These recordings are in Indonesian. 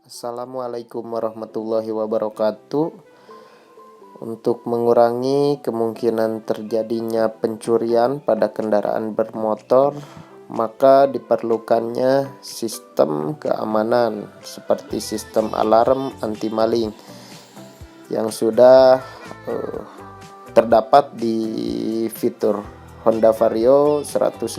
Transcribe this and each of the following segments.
Assalamualaikum warahmatullahi wabarakatuh. Untuk mengurangi kemungkinan terjadinya pencurian pada kendaraan bermotor, maka diperlukannya sistem keamanan seperti sistem alarm anti maling yang sudah terdapat di fitur Honda Vario 150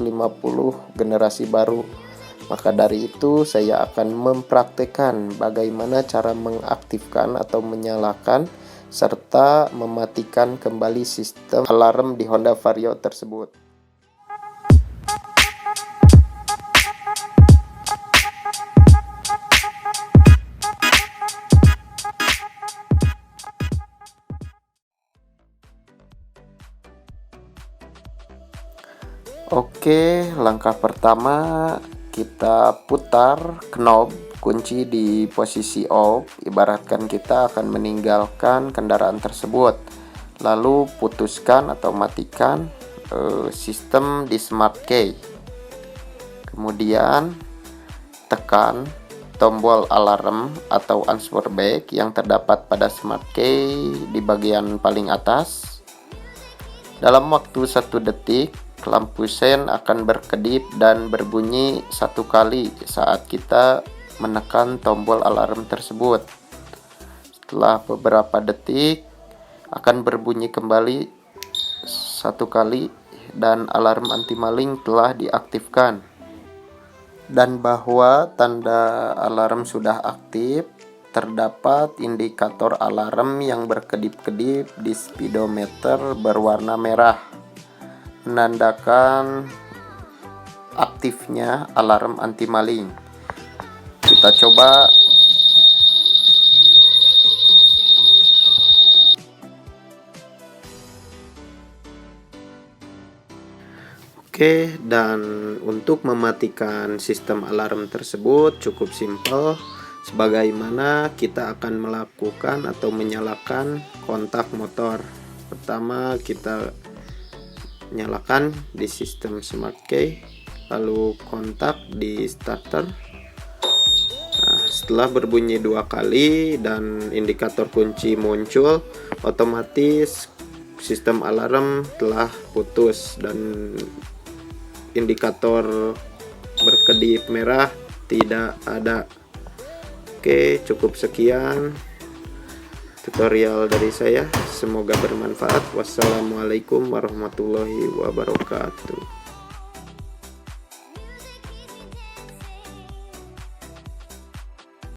generasi baru. Maka dari itu saya akan mempraktekkan bagaimana cara mengaktifkan atau menyalakan serta mematikan kembali sistem alarm di Honda Vario tersebut. Oke, langkah pertama kita putar knob kunci di posisi off, ibaratkan kita akan meninggalkan kendaraan tersebut. Lalu putuskan atau matikan sistem di smart key. Kemudian tekan tombol alarm atau answer back yang terdapat pada smart key di bagian paling atas. Dalam waktu 1 detik, lampu sen akan berkedip dan berbunyi 1 kali saat kita menekan tombol alarm tersebut. Setelah beberapa detik akan berbunyi kembali 1 kali dan alarm anti maling telah diaktifkan. Dan bahwa tanda alarm sudah aktif, terdapat indikator alarm yang berkedip-kedip di speedometer berwarna merah, menandakan aktifnya alarm anti maling. Kita coba. Oke, dan untuk mematikan sistem alarm tersebut cukup simpel. Sebagaimana kita akan melakukan atau menyalakan kontak motor. Pertama kita nyalakan di sistem smart key, lalu kontak di starter. Nah, setelah berbunyi 2 kali dan indikator kunci muncul, otomatis sistem alarm telah putus dan indikator berkedip merah tidak ada. Oke, cukup sekian tutorial dari saya, semoga bermanfaat. Wassalamualaikum warahmatullahi wabarakatuh.